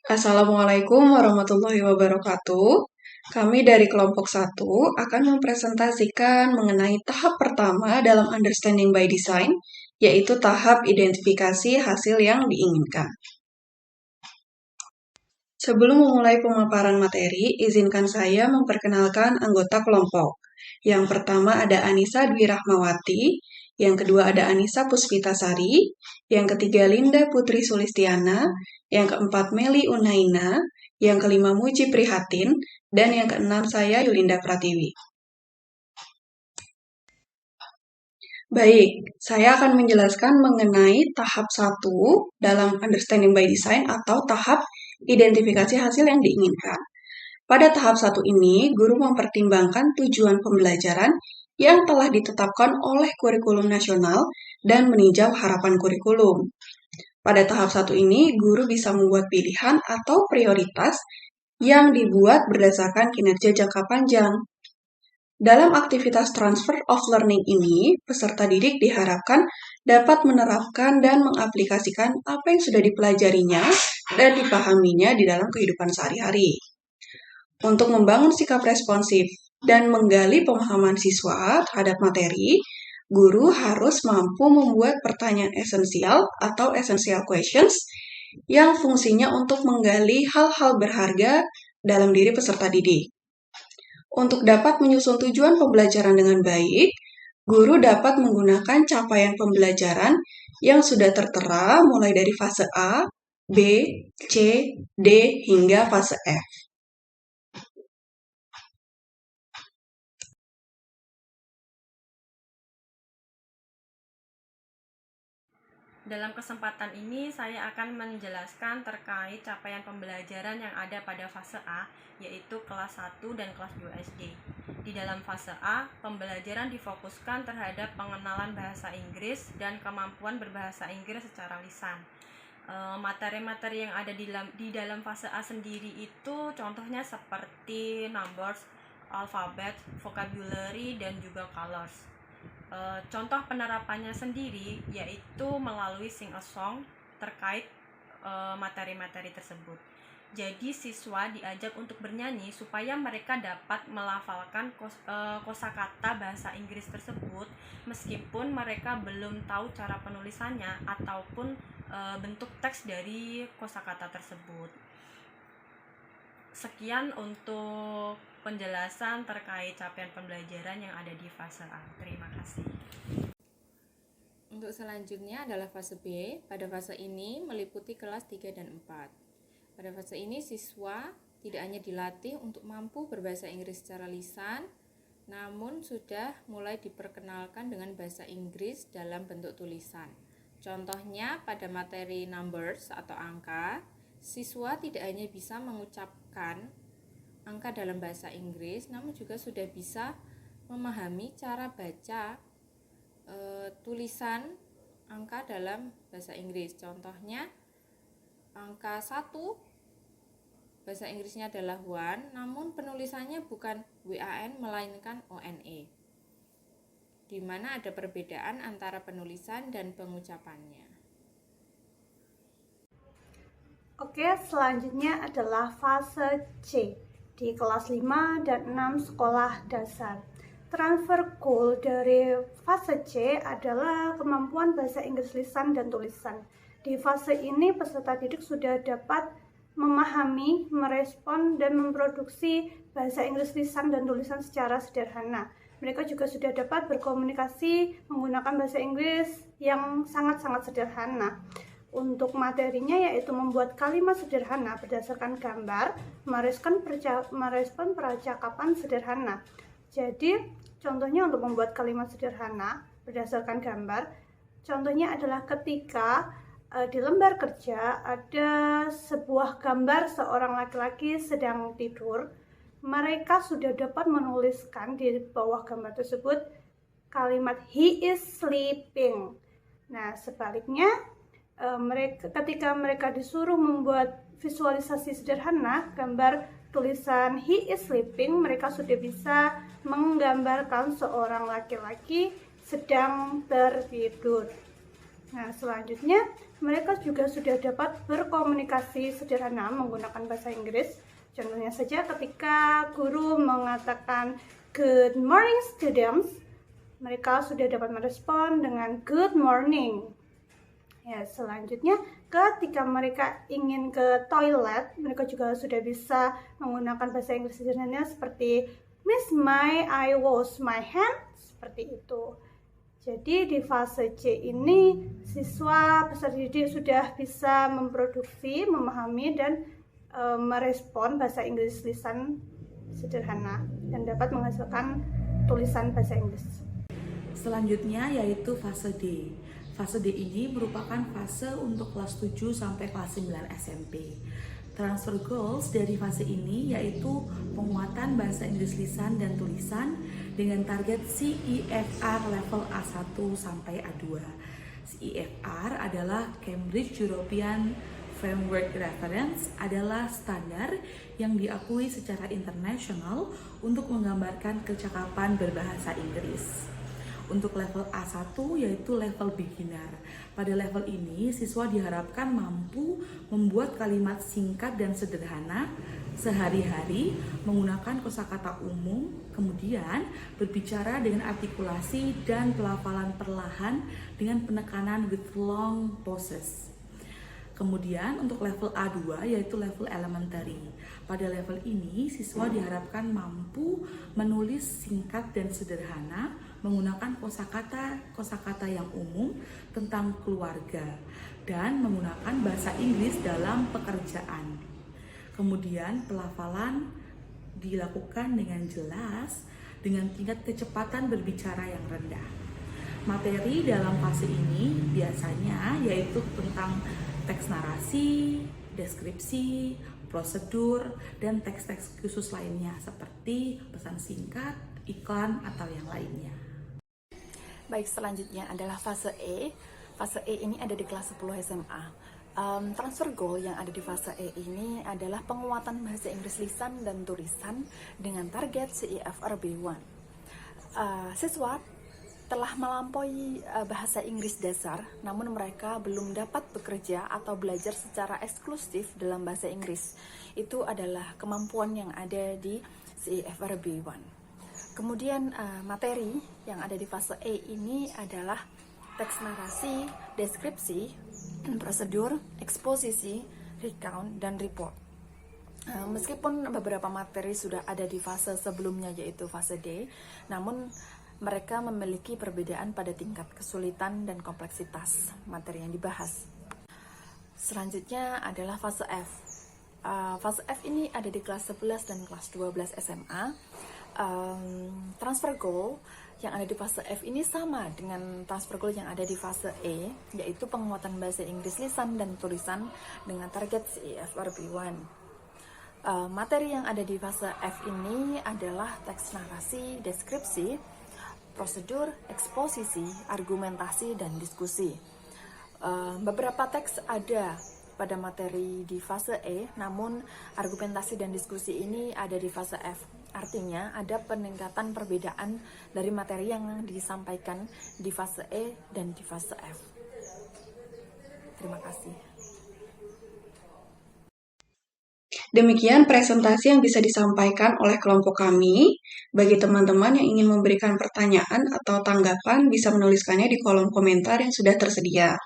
Assalamualaikum warahmatullahi wabarakatuh. Kami dari kelompok 1 akan mempresentasikan mengenai tahap pertama dalam Understanding by Design, yaitu tahap identifikasi hasil yang diinginkan. Sebelum memulai pemaparan materi, izinkan saya memperkenalkan anggota kelompok. Yang pertama ada Anissa Dwi Rahmawati, yang kedua ada Anissa Puspitasari, yang ketiga Linda Putri Sulistiana, yang keempat Meli Unaina, yang kelima Muji Prihatin, dan yang keenam saya Yulinda Pratiwi. Baik, saya akan menjelaskan mengenai tahap 1 dalam Understanding by Design atau tahap identifikasi hasil yang diinginkan. Pada tahap 1 ini, guru mempertimbangkan tujuan pembelajaran yang telah ditetapkan oleh kurikulum nasional dan meninjau harapan kurikulum. Pada tahap 1 ini, guru bisa membuat pilihan atau prioritas yang dibuat berdasarkan kinerja jangka panjang. Dalam aktivitas transfer of learning ini, peserta didik diharapkan dapat menerapkan dan mengaplikasikan apa yang sudah dipelajarinya dan dipahaminya di dalam kehidupan sehari-hari. Untuk membangun sikap responsif dan menggali pemahaman siswa terhadap materi, guru harus mampu membuat pertanyaan esensial atau essential questions yang fungsinya untuk menggali hal-hal berharga dalam diri peserta didik. Untuk dapat menyusun tujuan pembelajaran dengan baik, guru dapat menggunakan capaian pembelajaran yang sudah tertera mulai dari fase A, B, C, D, hingga fase F. Dalam kesempatan ini saya akan menjelaskan terkait capaian pembelajaran yang ada pada fase A, yaitu kelas 1 dan kelas 2 SD. Di dalam fase A, pembelajaran difokuskan terhadap pengenalan bahasa Inggris dan kemampuan berbahasa Inggris secara lisan. Materi-materi yang ada di dalam fase A sendiri itu contohnya seperti numbers, alfabet, vocabulary, dan juga colors. Contoh penerapannya sendiri yaitu melalui sing a song terkait materi-materi tersebut. Jadi siswa diajak untuk bernyanyi supaya mereka dapat melafalkan kosakata bahasa Inggris tersebut meskipun mereka belum tahu cara penulisannya ataupun bentuk teks dari kosakata tersebut. Sekian untuk penjelasan terkait capaian pembelajaran yang ada di fase A. Terima kasih. Untuk selanjutnya adalah fase B. Pada fase ini meliputi kelas 3 dan 4. Pada fase ini siswa tidak hanya dilatih untuk mampu berbahasa Inggris secara lisan, namun sudah mulai diperkenalkan dengan bahasa Inggris dalam bentuk tulisan. Contohnya pada materi numbers atau angka, siswa tidak hanya bisa mengucapkan angka dalam bahasa Inggris, namun juga sudah bisa memahami cara baca tulisan angka dalam bahasa Inggris. Contohnya angka 1 bahasa Inggrisnya adalah one, namun penulisannya bukan WAN melainkan ONE, di mana ada perbedaan antara penulisan dan pengucapannya. Oke, selanjutnya adalah fase C di kelas 5 dan 6 sekolah dasar. Transfer goal dari fase C adalah kemampuan bahasa Inggris lisan dan tulisan. Di fase ini peserta didik sudah dapat memahami, merespon, dan memproduksi bahasa Inggris lisan dan tulisan secara sederhana. Mereka juga sudah dapat berkomunikasi menggunakan bahasa Inggris yang sangat-sangat sederhana. Untuk materinya yaitu membuat kalimat sederhana berdasarkan gambar, merespon percakapan sederhana. Jadi, contohnya untuk membuat kalimat sederhana berdasarkan gambar, contohnya adalah ketika di lembar kerja ada sebuah gambar seorang laki-laki sedang tidur, mereka sudah dapat menuliskan di bawah gambar tersebut kalimat he is sleeping. Nah, sebaliknya, ketika mereka disuruh membuat visualisasi sederhana gambar tulisan he is sleeping, mereka sudah bisa menggambarkan seorang laki-laki sedang tertidur. Nah, selanjutnya mereka juga sudah dapat berkomunikasi sederhana menggunakan bahasa Inggris. Contohnya saja ketika guru mengatakan good morning students, mereka sudah dapat merespon dengan good morning. Ya, selanjutnya ketika mereka ingin ke toilet, mereka juga sudah bisa menggunakan bahasa Inggris sederhana seperti Miss May, I wash my hands, seperti itu. Jadi di fase C ini siswa peserta didik sudah bisa memproduksi, memahami dan merespon bahasa Inggris lisan sederhana dan dapat menghasilkan tulisan bahasa Inggris. Selanjutnya yaitu fase D. Fase D ini merupakan fase untuk kelas 7 sampai kelas 9 SMP. Transfer goals dari fase ini yaitu penguatan bahasa Inggris lisan dan tulisan dengan target CEFR level A1 sampai A2. CEFR adalah Cambridge European Framework Reference, adalah standar yang diakui secara internasional untuk menggambarkan kecakapan berbahasa Inggris. Untuk level A1 yaitu level beginner. Pada level ini siswa diharapkan mampu membuat kalimat singkat dan sederhana sehari-hari menggunakan kosakata umum, kemudian berbicara dengan artikulasi dan pelafalan perlahan dengan penekanan with long pauses. Kemudian untuk level A2 yaitu level elementary. Pada level ini siswa diharapkan mampu menulis singkat dan sederhana menggunakan kosakata yang umum tentang keluarga dan menggunakan bahasa Inggris dalam pekerjaan. Kemudian pelafalan dilakukan dengan jelas dengan tingkat kecepatan berbicara yang rendah. Materi dalam fase ini biasanya yaitu tentang teks narasi, deskripsi, prosedur, dan teks-teks khusus lainnya seperti pesan singkat, iklan, atau yang lainnya. Baik, selanjutnya adalah fase E. Fase E ini ada di kelas 10 SMA. Transfer goal yang ada di fase E ini adalah penguatan bahasa Inggris lisan dan tulisan dengan target CEFR B1. Siswa telah melampaui bahasa Inggris dasar, namun mereka belum dapat bekerja atau belajar secara eksklusif dalam bahasa Inggris. Itu adalah kemampuan yang ada di CEFR B1. Kemudian materi yang ada di fase E ini adalah teks narasi, deskripsi, prosedur, eksposisi, recount, dan report. Meskipun beberapa materi sudah ada di fase sebelumnya yaitu fase D, namun mereka memiliki perbedaan pada tingkat kesulitan dan kompleksitas materi yang dibahas. Selanjutnya adalah fase F. Fase F ini ada di kelas 11 dan kelas 12 SMA. Transfer goal yang ada di fase F ini sama dengan transfer goal yang ada di fase E, yaitu penguatan bahasa Inggris lisan dan tulisan dengan target CEFR B1. Materi yang ada di fase F ini adalah teks narasi, deskripsi, prosedur, eksposisi, argumentasi, dan diskusi. Beberapa teks ada pada materi di fase E, namun argumentasi dan diskusi ini ada di fase F. Artinya ada peningkatan perbedaan dari materi yang disampaikan di fase E dan di fase F. Terima kasih. Demikian presentasi yang bisa disampaikan oleh kelompok kami. Bagi teman-teman yang ingin memberikan pertanyaan atau tanggapan, bisa menuliskannya di kolom komentar yang sudah tersedia.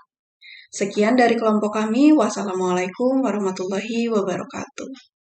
Sekian dari kelompok kami. Wassalamualaikum warahmatullahi wabarakatuh.